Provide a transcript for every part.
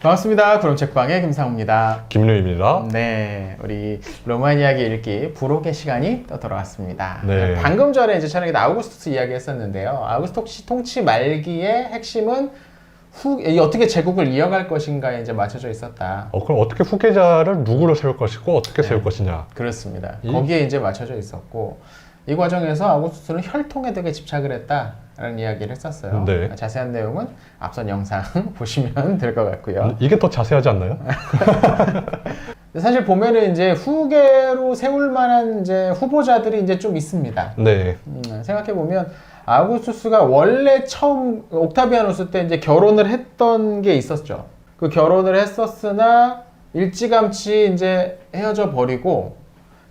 반갑습니다. 구름책방의 김상우입니다. 김윤우입니다. 네, 우리 로마 이야기 읽기 부록의 시간이 또 돌아왔습니다. 네. 방금 전에 이제 저녁에 아우구스투스 이야기 했었는데요. 아우구스투스 통치 말기의 핵심은 어떻게 제국을 이어갈 것인가에 이제 맞춰져 있었다. 그럼 어떻게 후계자를 누구로 세울 것이고 어떻게 세울 것이냐? 그렇습니다. 거기에 이제 맞춰져 있었고 이 과정에서 아우구스투스는 혈통에 되게 집착을 했다라는 이야기를 했었어요. 네. 자세한 내용은 앞선 영상 보시면 될 것 같고요. 이게 더 자세하지 않나요? 사실 보면은 이제 후계로 세울 만한 이제 후보자들이 이제 좀 있습니다. 네. 생각해 보면 아우구스투스가 원래 처음 옥타비아누스 때 이제 결혼을 했던 게 있었죠. 그 결혼을 했었으나 일찌감치 이제 헤어져 버리고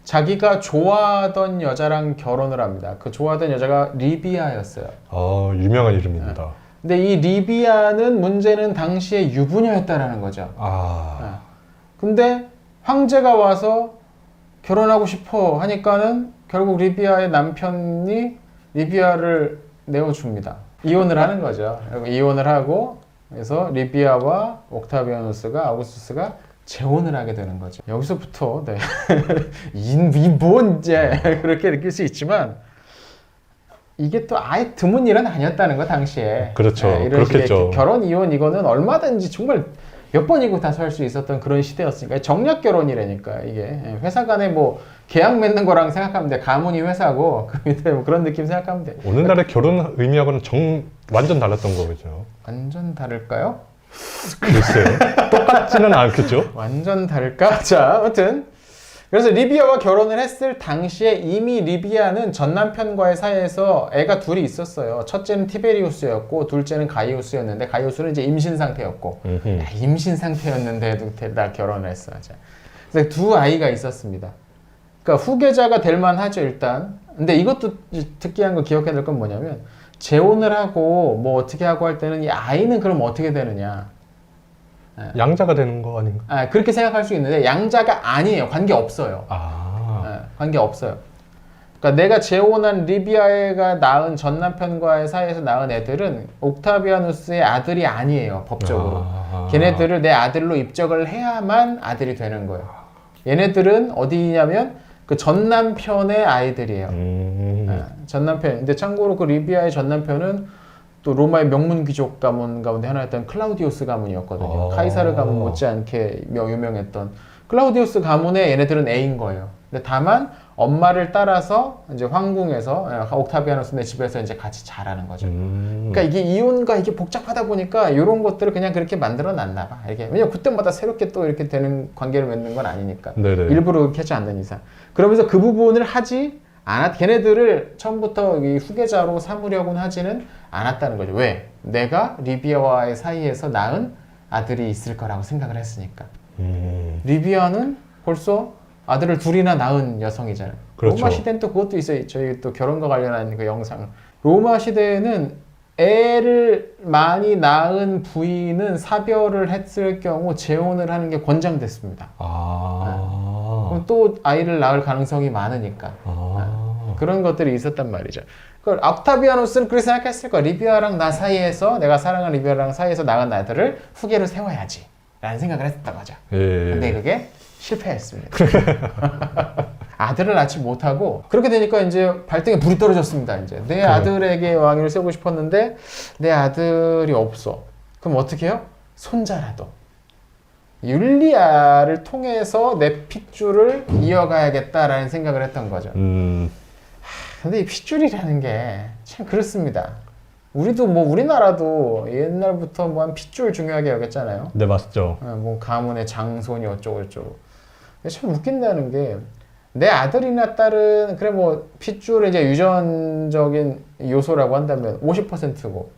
자기가 좋아하던 여자랑 결혼을 합니다. 그 좋아하던 여자가 리비아였어요. 유명한 이름입니다. 근데 이 리비아는 문제는 당시에 유부녀였다라는 거죠. 근데 황제가 와서 결혼하고 싶어 하니까는 결국 리비아의 남편이 리비아를 내어줍니다. 이혼을 하는 거죠. 이혼을 하고 그래서 리비아와 옥타비아누스가 아우구스투스가 재혼을 하게 되는 거죠. 여기서부터 네. 이제 그렇게 느낄 수 있지만 이게 또 아예 드문 일은 아니었다는 거 당시에. 그렇죠. 네, 이런 그렇겠죠. 결혼 이혼 이거는 얼마든지 정말 몇 번이고 다시 할 수 있었던 그런 시대였으니까 정략 결혼이라니까 이게 회사 간에 뭐 계약 맺는 거랑 생각하면 돼. 가문이 회사고 그 밑에 뭐 그런 느낌 생각하면 돼. 오늘날의 결혼 의미하고는 완전 달랐던 거죠. 완전 다를까요? 글쎄요. 똑같지는 않겠죠? 완전 다를까? 자, 아무튼 그래서 리비아와 결혼을 했을 당시에 이미 리비아는 전 남편과의 사이에서 애가 둘이 있었어요. 첫째는 티베리우스였고 둘째는 가이우스였는데 가이우스는 이제 임신 상태였고 임신 상태였는데도 다 결혼을 했어. 자. 그래서 두 아이가 있었습니다. 그러니까 후계자가 될 만하죠 일단. 근데 이것도 특이한 거 기억해야 될 건 뭐냐면 재혼을 하고 뭐 어떻게 하고 할 때는 이 아이는 그럼 어떻게 되느냐? 양자가 되는 거 아닌가? 그렇게 생각할 수 있는데 양자가 아니에요. 관계 없어요. 관계 없어요. 그러니까 내가 재혼한 리비아가 낳은 전 남편과의 사이에서 낳은 애들은 옥타비아누스의 아들이 아니에요. 법적으로. 걔네들을 내 아들로 입적을 해야만 아들이 되는 거예요. 얘네들은 어디냐면 그 전 남편의 아이들이에요. 전 남편. 근데 참고로 그 리비아의 전 남편은 또 로마의 명문 귀족 가문 가운데 하나였던 클라우디우스 가문이었거든요. 카이사르 가문 못지않게 유명했던 클라우디우스 가문의 얘네들은 애인 거예요. 근데 다만 엄마를 따라서 이제 황궁에서 옥타비아누스네 집에서 이제 같이 자라는 거죠. 그러니까 이게 이혼과 이게 복잡하다 보니까 이런 것들을 그냥 그렇게 만들어 놨나 봐. 이게 왜냐면 그때마다 새롭게 또 이렇게 되는 관계를 맺는 건 아니니까. 네네. 일부러 그렇게 하지 않는 이상. 그러면서 그 부분을 하지 걔네들을 처음부터 이 후계자로 삼으려고는 하지는 않았다는 거죠. 왜? 내가 리비아와의 사이에서 낳은 아들이 있을 거라고 생각을 했으니까. 리비아는 벌써 아들을 둘이나 낳은 여성이잖아요. 그렇죠. 로마 시대는 또 그것도 있어요. 저희 또 결혼과 관련한 그 영상. 로마 시대에는 애를 많이 낳은 부인은 사별을 했을 경우 재혼을 하는 게 권장됐습니다. 그럼 또 아이를 낳을 가능성이 많으니까. 그런 것들이 있었단 말이죠. 그걸 옥타비아누스는 그렇게 생각했을 거야. 리비아랑 나 사이에서 내가 사랑하는 리비아랑 사이에서 낳은 아들을 후계로 세워야지 라는 생각을 했던 거죠. 근데 그게 실패했습니다. 아들을 낳지 못하고 그렇게 되니까 이제 발등에 불이 떨어졌습니다. 이제 내 아들에게 왕위를 세우고 싶었는데 내 아들이 없어. 그럼 어떻게 해요? 손자라도 율리아를 통해서 내 핏줄을 이어가야겠다라는 생각을 했던 거죠. 근데 이 핏줄이라는 게 참 그렇습니다. 우리나라도 옛날부터 뭐 한 핏줄 중요하게 여겼잖아요. 네, 맞죠. 뭐 가문의 장손이 어쩌고. 참 웃긴다는 게 내 아들이나 딸은 그래 뭐 핏줄의 이제 유전적인 요소라고 한다면 50%고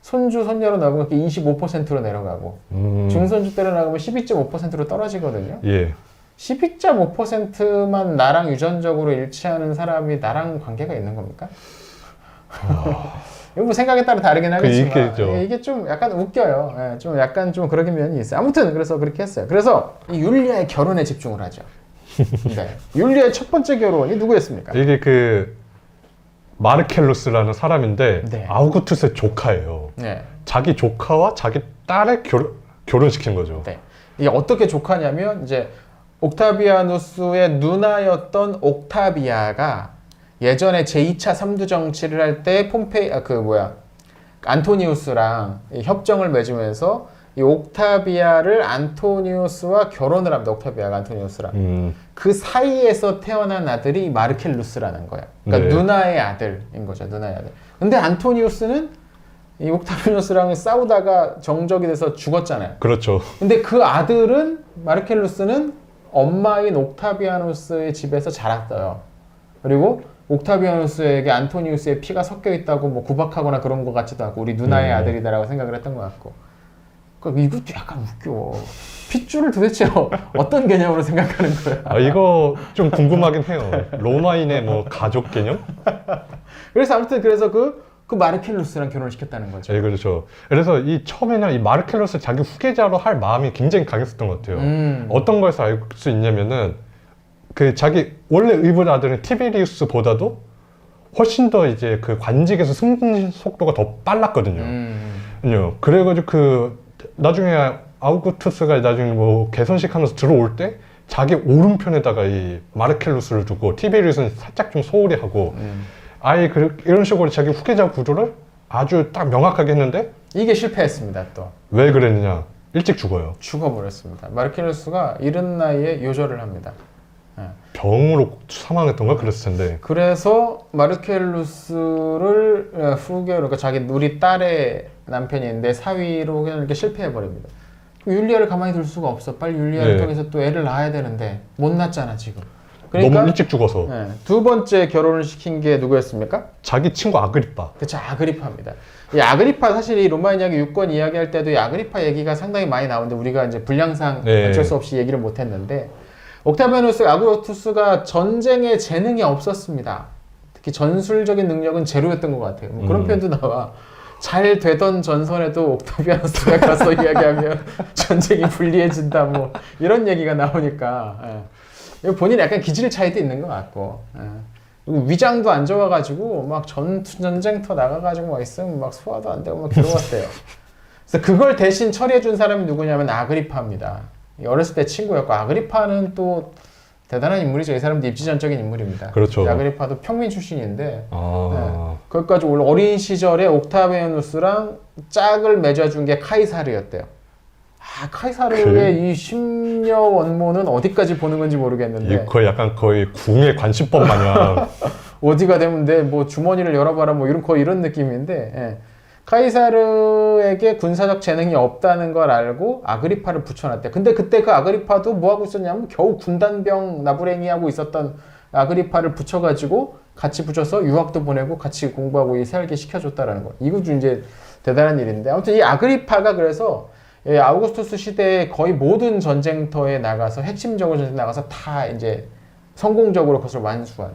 손주 손녀로 나가면 25%로 내려가고 중손주 때로 나가면 12.5%로 떨어지거든요. 12.5%만 나랑 유전적으로 일치하는 사람이 나랑 관계가 있는 겁니까? 이거 뭐 생각에 따라 다르긴 하겠지만 이게 좀 약간 웃겨요. 좀 약간 좀 그런 면이 있어요. 아무튼 그래서 그렇게 했어요. 그래서 이 율리아의 결혼에 집중을 하죠. 네. 율리아의 첫 번째 결혼이 누구였습니까? 이게 그 마르켈루스라는 사람인데 네. 아우구투스의 조카예요. 네. 자기 조카와 자기 딸의 결혼시킨 거죠. 네. 이게 어떻게 조카냐면 이제 옥타비아누스의 누나였던 옥타비아가 예전에 제2차 삼두 정치를 할 때 안토니우스랑 이 협정을 맺으면서 이 옥타비아를 안토니우스와 결혼을 합니다. 옥타비아가 안토니우스랑. 그 사이에서 태어난 아들이 마르켈루스라는 거야. 그러니까 네. 누나의 아들인 거죠. 누나의 아들. 근데 안토니우스는 이 옥타비아누스랑 싸우다가 정적이 돼서 죽었잖아요. 그렇죠. 근데 그 아들은 마르켈루스는 엄마인 옥타비아누스의 집에서 자랐어요. 그리고 옥타비아누스에게 안토니우스의 피가 섞여 있다고 뭐 구박하거나 그런 것 같지도 않고 우리 누나의 아들이다라고 생각을 했던 것 같고. 그러니까 이것도 약간 웃겨. 핏줄을 도대체 어떤 개념으로 생각하는 거야? 아, 이거 좀 궁금하긴 해요. 로마인의 뭐 가족 개념? 그래서 아무튼 그래서 그 마르켈루스랑 결혼을 시켰다는 거죠. 네, 그렇죠. 그래서 이 처음에는 이 마르켈루스 자기 후계자로 할 마음이 굉장히 강했었던 것 같아요. 어떤 거에서 알 수 있냐면은 그 자기 원래 의붓 아들은 티베리우스보다도 훨씬 더 이제 그 관직에서 승진 속도가 더 빨랐거든요. 그래가지고 그 나중에 아우구스투스가 나중에 뭐 개선식 하면서 들어올 때 자기 오른편에다가 이 마르켈루스를 두고 티베리우스는 살짝 좀 소홀히 하고 아예 이런 식으로 자기 후계자 구조를 아주 딱 명확하게 했는데 이게 실패했습니다. 또 왜 그랬느냐? 일찍 죽어요. 죽어버렸습니다. 마르켈루스가 이른 나이에 요절을 합니다. 병으로 사망했던가 그랬을 텐데. 그래서 마르켈루스를 후계로, 그러니까 자기 우리 딸의 남편인데 사위로 그냥 이렇게 실패해 버립니다. 율리아를 가만히 둘 수가 없어. 빨리 율리아를 네. 통해서 또 애를 낳아야 되는데 못 낳잖아 지금. 그러니까 너무 일찍 죽어서. 두 번째 결혼을 시킨 게 누구였습니까? 자기 친구 아그리파. 그렇죠, 아그리파입니다. 이 아그리파 사실 이 로마 이야기 6권 이야기할 때도 이 아그리파 얘기가 상당히 많이 나오는데 우리가 이제 분량상 네. 어쩔 수 없이 얘기를 못했는데 옥타비아누스 아구스투스가 전쟁에 재능이 없었습니다. 특히 전술적인 능력은 제로였던 것 같아요. 뭐 그런 표현도 나와. 잘 되던 전선에도 옥타비아누스가 가서 이야기하면 전쟁이 불리해진다 뭐 이런 얘기가 나오니까 본인 약간 기질 차이도 있는 것 같고 그리고 위장도 안 좋아가지고 막 전쟁터 나가가지고 막 있으면 막 소화도 안 되고 막 괴로웠대요. 그래서 그걸 대신 처리해준 사람이 누구냐면 아그리파입니다. 어렸을 때 친구였고 아그리파는 또 대단한 인물이죠. 이 사람도 입지전적인 인물입니다. 그렇죠. 아그리파도 평민 출신인데 거기까지 어린 시절에 옥타비아누스랑 짝을 맺어준 게 카이사르였대요. 카이사르의 이 심려 원모는 어디까지 보는 건지 모르겠는데 거의 약간 거의 궁의 관심법 마냥 어디가 되면 돼, 뭐 주머니를 열어봐라 뭐 이런 거의 이런 느낌인데 카이사르에게 군사적 재능이 없다는 걸 알고 아그리파를 붙여놨대. 근데 그때 그 아그리파도 뭐 하고 있었냐면 겨우 군단병 나부랭이 하고 있었던 아그리파를 붙여가지고 같이 붙여서 유학도 보내고 같이 공부하고 살게 시켜줬다라는 거. 이것도 이제 대단한 일인데 아무튼 이 아그리파가 그래서 아우구스투스 시대에 거의 모든 전쟁터에 나가서 핵심적으로 전쟁에 나가서 다 이제 성공적으로 그것을 완수한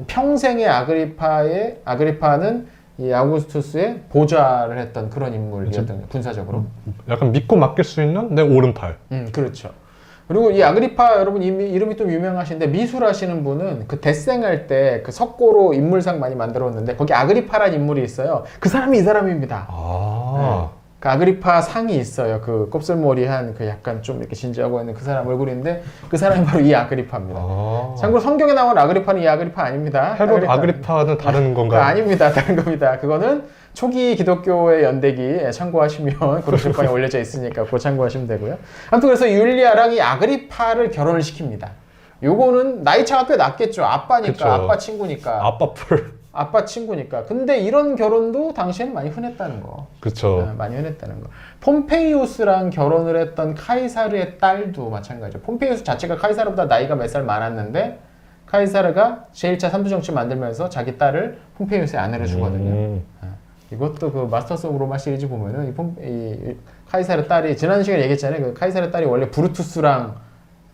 평생의 아그리파는 이 아우구스투스의 보좌를 했던 그런 인물이었던 거예요, 군사적으로. 약간 믿고 맡길 수 있는 내 오른팔. 그렇죠. 그리고 이 아그리파 여러분 이름이 좀 유명하신데 미술하시는 분은 그 데생할 때 그 석고로 인물상 많이 만들었는데 거기 아그리파라는 인물이 있어요. 그 사람이 이 사람입니다. 그 아그리파 상이 있어요. 그 곱슬머리한 그 약간 좀 이렇게 진지하고 있는 그 사람 얼굴인데 그 사람이 바로 이 아그리파입니다. 참고로 성경에 나온 아그리파는 이 아그리파 아닙니다. 헤롯 아그리파는 다른 건가요? 아닙니다. 다른 겁니다. 그거는 초기 기독교의 연대기 참고하시면 고로실방에 올려져 있으니까 그거 참고하시면 되고요. 아무튼 그래서 율리아랑 이 아그리파를 결혼을 시킵니다. 요거는 나이 차가 꽤 났겠죠. 아빠니까, 그쵸. 아빠 친구니까. 아빠 친구니까. 근데 이런 결혼도 당시에는 많이 흔했다는 거. 그렇죠. 많이 흔했다는 거. 폼페이우스랑 결혼을 했던 카이사르의 딸도 마찬가지죠. 폼페이우스 자체가 카이사르보다 나이가 몇 살 많았는데 카이사르가 제1차 삼두정치 만들면서 자기 딸을 폼페이우스의 아내로 주거든요. 이것도 그 마스터스 오브 로마 시리즈 보면은 이 카이사르 딸이 지난 시간에 얘기했잖아요. 그 카이사르 딸이 원래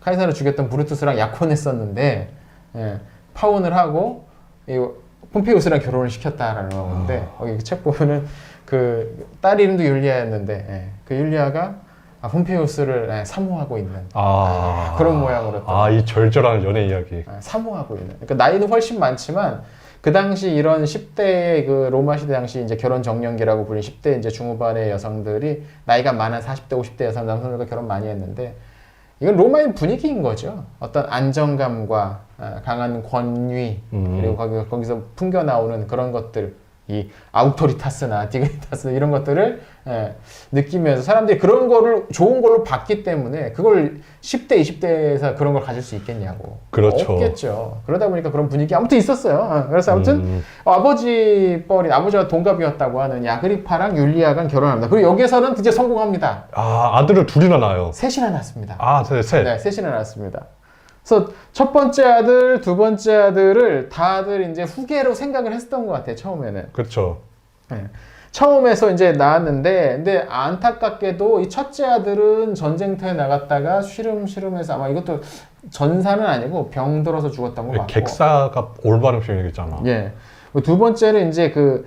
카이사르 죽였던 브루투스랑 약혼했었는데 파혼을 하고 이 폼페이우스랑 결혼을 시켰다라는 건데 거기 책 보면은 그 딸 이름도 율리아였는데 그 율리아가 폼페이우스를 사모하고 있는 그런 모양으로 이 절절한 연애 이야기. 사모하고 있는. 그러니까 나이는 훨씬 많지만 그 당시 이런 10대의 그 로마 시대 당시 이제 결혼 정년기라고 불린 10대 이제 중후반의 여성들이 나이가 많은 40대, 50대 여성 남성들과 결혼 많이 했는데 이건 로마의 분위기인 거죠. 어떤 안정감과 강한 권위 그리고 거기서 풍겨 나오는 그런 것들, 이 아우토리타스나 디그니타스 이런 것들을 느끼면서 사람들이 그런 거를 좋은 걸로 봤기 때문에 그걸 10대, 20대에서 그런 걸 가질 수 있겠냐고. 그렇죠. 없겠죠. 그러다 보니까 그런 분위기 아무튼 있었어요. 그래서 아무튼 아버지가 동갑이었다고 하는 이 아그리파랑 율리아가 결혼합니다. 그리고 여기에서는 드디어 성공합니다. 아, 아들을 둘이나 낳아요. 셋이나 낳습니다. 아, 셋. 네, 셋이나 낳습니다. 그래서 첫 번째 아들, 두 번째 아들을 다들 이제 후계로 생각을 했었던 것 같아요, 처음에는. 그렇죠. 네. 처음에서 이제 낳았는데, 근데 안타깝게도 이 첫째 아들은 전쟁터에 나갔다가 쉬름쉬름해서 아마 이것도 전사는 아니고 병 들어서 죽었던 것 같고. 객사가 올바른 표현이잖아. 예. 두 번째는 이제 그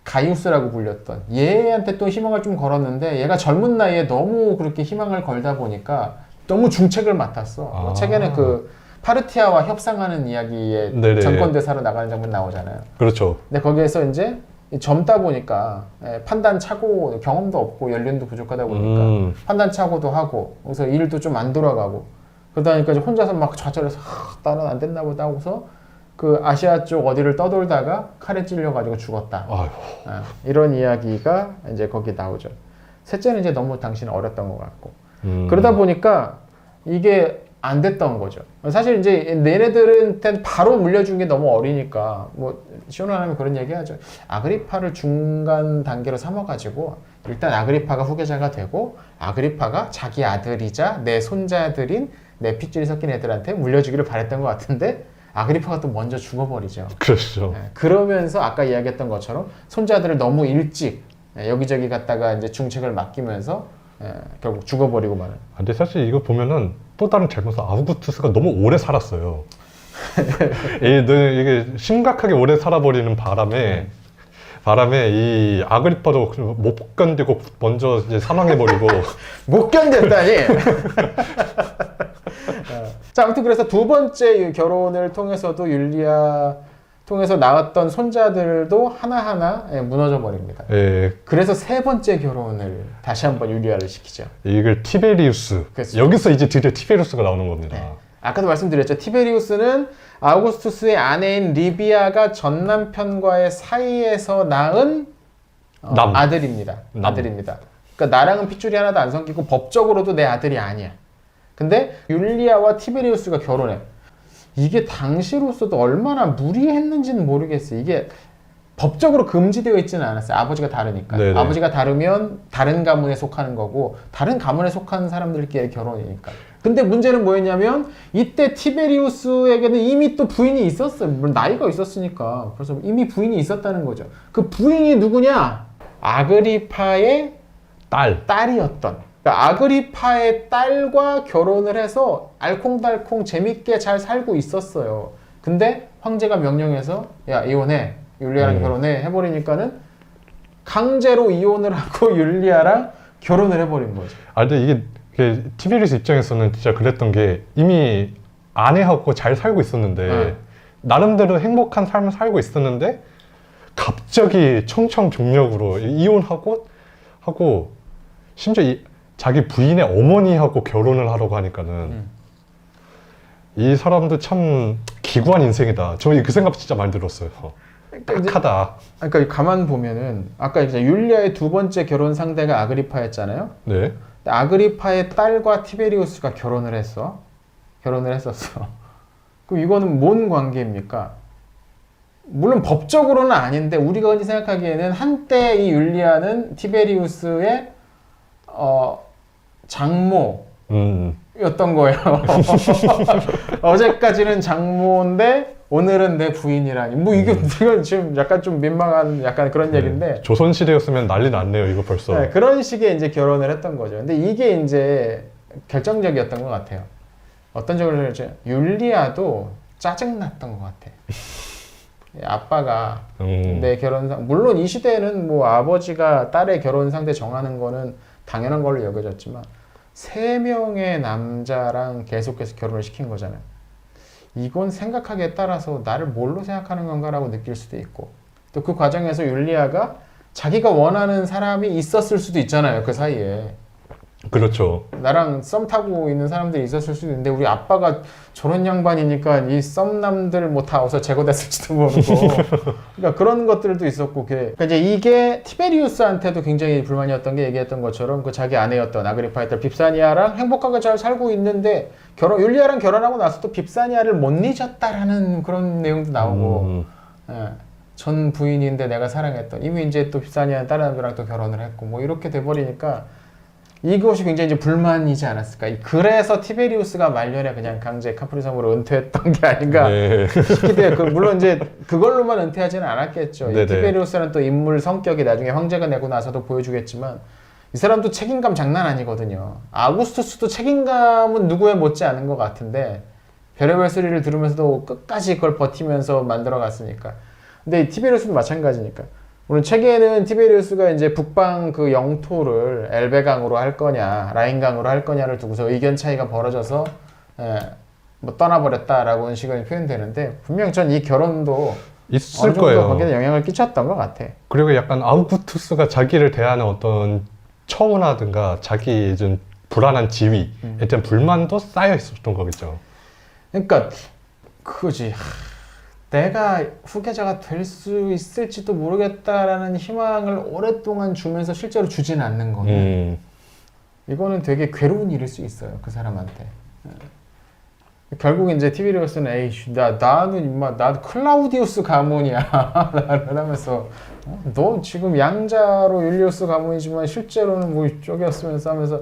가이우스라고 불렸던 얘한테 또 희망을 좀 걸었는데 얘가 젊은 나이에 너무 그렇게 희망을 걸다 보니까 너무 중책을 맡았어. 책에는 그 파르티아와 협상하는 이야기에 네네. 전권대사로 나가는 장면 나오잖아요. 그렇죠. 근데 거기에서 이제 젊다 보니까 판단 차고 경험도 없고 연륜도 부족하다 보니까 판단 차고도 하고 그래서 일도 좀 안 돌아가고 그러다 보니까 이제 혼자서 막 좌절해서 나는 안 됐나 보다 하고서 그 아시아 쪽 어디를 떠돌다가 칼에 찔려가지고 죽었다. 이런 이야기가 이제 거기 나오죠. 셋째는 이제 너무 당신은 어렸던 것 같고 그러다 보니까 이게 안 됐던 거죠. 사실 이제 얘네들한테는 바로 물려준 게 너무 어리니까 뭐 시원하면 그런 얘기하죠. 아그리파를 중간 단계로 삼아가지고 일단 아그리파가 후계자가 되고 아그리파가 자기 아들이자 내 손자들인 내 핏줄이 섞인 애들한테 물려주기를 바랬던 것 같은데 아그리파가 또 먼저 죽어버리죠. 그렇죠. 그러면서 아까 이야기했던 것처럼 손자들을 너무 일찍 여기저기 갔다가 이제 중책을 맡기면서 결국 죽어버리고 마는. 근데 사실 이거 보면은 또 다른 잘못은 아우구스투스가 너무 오래 살았어요. 이게 심각하게 오래 살아버리는 바람에 이 아그리파도 못 견디고 먼저 이제 사망해버리고 못 견뎠다니. 자, 아무튼 그래서 두 번째 결혼을 통해서도 율리아 통해서 낳았던 손자들도 하나하나 무너져 버립니다. 예. 그래서 세 번째 결혼을 다시 한번 율리아를 시키죠. 이걸 티베리우스. 그렇죠. 여기서 이제 드디어 티베리우스가 나오는 겁니다. 네. 아까도 말씀드렸죠. 티베리우스는 아우구스투스의 아내인 리비아가 전 남편과의 사이에서 낳은 아들입니다. 아들입니다. 그러니까 나랑은 핏줄이 하나도 안 섞이고 법적으로도 내 아들이 아니야. 근데 율리아와 티베리우스가 결혼해. 이게 당시로서도 얼마나 무리했는지는 모르겠어요. 이게 법적으로 금지되어 있지는 않았어요. 아버지가 다르니까. 네네. 아버지가 다르면 다른 가문에 속하는 거고 다른 가문에 속하는 사람들끼리 결혼이니까. 근데 문제는 뭐였냐면 이때 티베리우스에게는 이미 또 부인이 있었어요. 물론 나이가 있었으니까. 그래서 이미 부인이 있었다는 거죠. 그 부인이 누구냐? 아그리파의 딸이었던. 그러니까 아그리파의 딸과 결혼을 해서 알콩달콩 재밌게 잘 살고 있었어요. 근데 황제가 명령해서 야 이혼해, 율리아랑 결혼해 해버리니까는 강제로 이혼을 하고 율리아랑 결혼을 해버린 거죠. 근데 이게 티베리우스 입장에서는 진짜 그랬던 게 이미 아내하고 잘 살고 있었는데 나름대로 행복한 삶을 살고 있었는데 갑자기 청천벽력으로 이혼하고 심지어 자기 부인의 어머니하고 결혼을 하려고 하니까는 이 사람도 참 기구한 인생이다. 저 그 생각 진짜 많이 들었어요. 딱하다. 그러니까 가만 보면은 아까 이제 율리아의 두 번째 결혼 상대가 아그리파였잖아요. 네. 아그리파의 딸과 티베리우스가 결혼을 했었어. 그럼 이거는 뭔 관계입니까? 물론 법적으로는 아닌데 우리가 흔히 생각하기에는 한때 이 율리아는 티베리우스의 장모였던 거예요. 어제까지는 장모인데 오늘은 내 부인이라니. 뭐 이건 지금 약간 좀 민망한 약간 그런 얘기인데. 조선시대였으면 난리 났네요, 이거 벌써. 네, 그런 식의 이제 결혼을 했던 거죠. 근데 이게 이제 결정적이었던 것 같아요. 어떤 적으로 율리아도 짜증났던 것 같아. 아빠가 내 결혼 물론 이 시대에는 뭐 아버지가 딸의 결혼 상대 정하는 거는 당연한 걸로 여겨졌지만 3명의 남자랑 계속해서 결혼을 시킨 거잖아요. 이건 생각하기에 따라서 나를 뭘로 생각하는 건가라고 느낄 수도 있고, 또 그 과정에서 율리아가 자기가 원하는 사람이 있었을 수도 있잖아요. 그 사이에 그렇죠. 나랑 썸 타고 있는 사람들이 있었을 수도 있는데 우리 아빠가 저런 양반이니까 이 썸남들 뭐 다 어서 제거됐을지도 모르고 그러니까 그런 것들도 있었고, 그러니까 이제 이게 티베리우스한테도 굉장히 불만이었던 게, 얘기했던 것처럼 그 자기 아내였던 아그리파의 딸 빕사니아랑 행복하게 잘 살고 있는데 율리아랑 결혼하고 나서도 빕사니아를 못 잊었다라는 그런 내용도 나오고, 예, 전 부인인데 내가 사랑했던, 이미 이제 또 빕사니아는 다른 남자랑 또 결혼을 했고 뭐 이렇게 돼버리니까 이것이 굉장히 이제 불만이지 않았을까. 그래서 티베리우스가 말년에 그냥 강제 카프리섬으로 은퇴했던 게 아닌가 싶기도 해요. 물론 이제 그걸로만 은퇴하지는 않았겠죠. 이 티베리우스는 또 인물 성격이 나중에 황제가 되고 나서도 보여주겠지만 이 사람도 책임감 장난 아니거든요. 아우구스투스도 책임감은 누구에 못지 않은 것 같은데 별의별 소리를 들으면서도 끝까지 그걸 버티면서 만들어 갔으니까. 근데 티베리우스도 마찬가지니까. 물론 책에는 티베리우스가 이제 북방 그 영토를 엘베강으로 할 거냐, 라인강으로 할 거냐를 두고서 의견 차이가 벌어져서 뭐 떠나버렸다라고 하는 식으로 표현되는데, 분명 전 이 결혼도 있을 어느 정도 거예요. 거기에 영향을 끼쳤던 것 같아. 그리고 약간 아우구스투스가 자기를 대하는 어떤 처우라든가 자기 좀 불안한 지위에 대한 불만도 쌓여 있었던 거겠죠. 그러니까 그거지. 내가 후계자가 될 수 있을지도 모르겠다라는 희망을 오랫동안 주면서 실제로 주진 않는 거는 이거는 되게 괴로운 일일 수 있어요, 그 사람한테. 결국 이제 티베리우스는 에이씨, 나는 임마, 나도 클라우디우스 가문이야 라면서 너 지금 양자로 율리우스 가문이지만 실제로는 뭐 이쪽이었으면서 하면서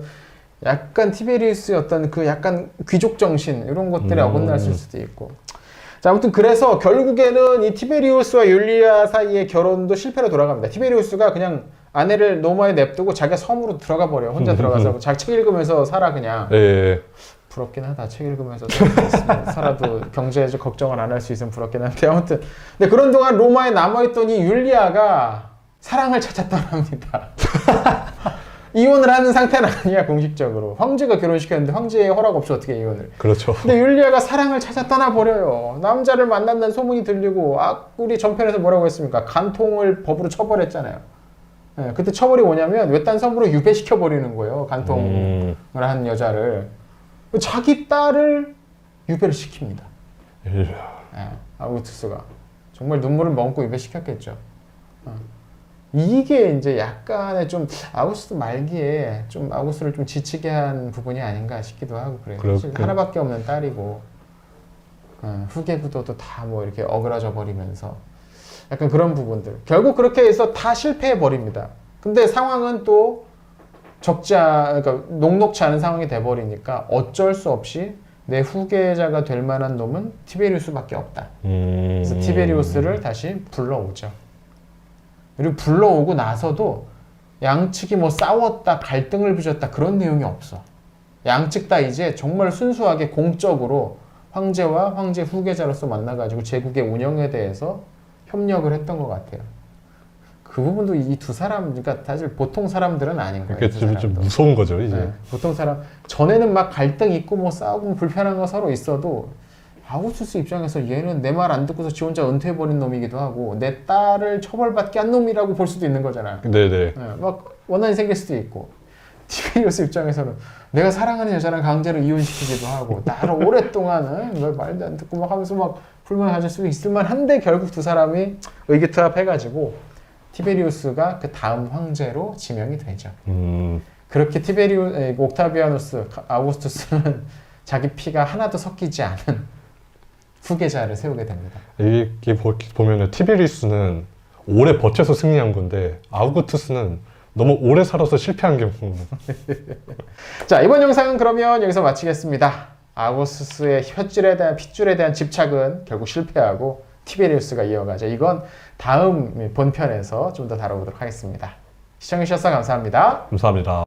약간 티베리우스의 어떤 그 약간 귀족 정신 이런 것들에 어긋났을 수도 있고. 자, 아무튼 그래서 결국에는 이 티베리우스와 율리아 사이의 결혼도 실패로 돌아갑니다. 티베리우스가 그냥 아내를 노마에 냅두고 자기가 섬으로 들어가 버려. 혼자 들어가서 자기 책 읽으면서 살아 그냥. 예. 부럽긴 하다. 책 읽으면서 살아도 경제적 걱정을 안 할 수 있으면 부럽긴 한데, 아무튼 근데 그런 동안 로마에 남아있던 이 율리아가 사랑을 찾아 떠납니다. 이혼을 하는 상태는 아니야, 공식적으로. 황제가 결혼시켰는데 황제의 허락 없이 어떻게 이혼을. 그렇죠. 근데 율리아가 사랑을 찾아 떠나버려요. 남자를 만난다는 소문이 들리고, 우리 전편에서 뭐라고 했습니까? 간통을 법으로 처벌했잖아요. 네, 그때 처벌이 뭐냐면 외딴 섬으로 유배시켜버리는 거예요. 간통을 한 여자를. 자기 딸을 유배를 시킵니다. 네, 아우구스투스가. 정말 눈물을 머금고 유배시켰겠죠. 이게 이제 약간의 좀 아우구스투스 말기에 좀 아우구스투스를 좀 지치게 한 부분이 아닌가 싶기도 하고 그래요. 하나밖에 없는 딸이고 후계 부도도 다 뭐 이렇게 어그러져 버리면서 약간 그런 부분들. 결국 그렇게 해서 다 실패해 버립니다. 근데 상황은 또 그러니까 녹록치 않은 상황이 돼 버리니까 어쩔 수 없이 내 후계자가 될 만한 놈은 티베리우스밖에 없다. 그래서 티베리우스를 다시 불러오죠. 그리고 불러오고 나서도 양측이 뭐 싸웠다, 갈등을 빚었다 그런 내용이 없어. 양측 다 이제 정말 순수하게 공적으로 황제와 황제 후계자로서 만나가지고 제국의 운영에 대해서 협력을 했던 것 같아요. 그 부분도 이 두 사람, 그러니까 사실 보통 사람들은 아닌 거예요. 그러니까 좀 무서운 거죠, 이제. 네, 보통 사람, 전에는 막 갈등 있고 뭐 싸우고 불편한 거 서로 있어도 아우구스투스 입장에서 얘는 내 말 안 듣고서 지 혼자 은퇴해버린 놈이기도 하고 내 딸을 처벌받게 한 놈이라고 볼 수도 있는 거잖아요. 네네. 네, 막 원한이 생길 수도 있고, 티베리우스 입장에서는 내가 사랑하는 여자랑 강제로 이혼시키기도 하고 나를 오랫동안 널 말도 안 듣고 막 하면서 막 불만을 가질 수 있을 만한데 결국 두 사람이 의기투합해가지고 티베리우스가 그 다음 황제로 지명이 되죠. 그렇게 옥타비아누스, 아우구스투스는 자기 피가 하나도 섞이지 않은 후계자를 세우게 됩니다. 이게 보면은 티베리우스는 오래 버텨서 승리한 건데 아우구스투스는 너무 오래 살아서 실패한 경우입니다. 자, 이번 영상은 그러면 여기서 마치겠습니다. 아우구스투스의 핏줄에 대한 집착은 결국 실패하고 티베리우스가 이어가죠. 이건 다음 본편에서 좀 더 다뤄보도록 하겠습니다. 시청해주셔서 감사합니다. 감사합니다.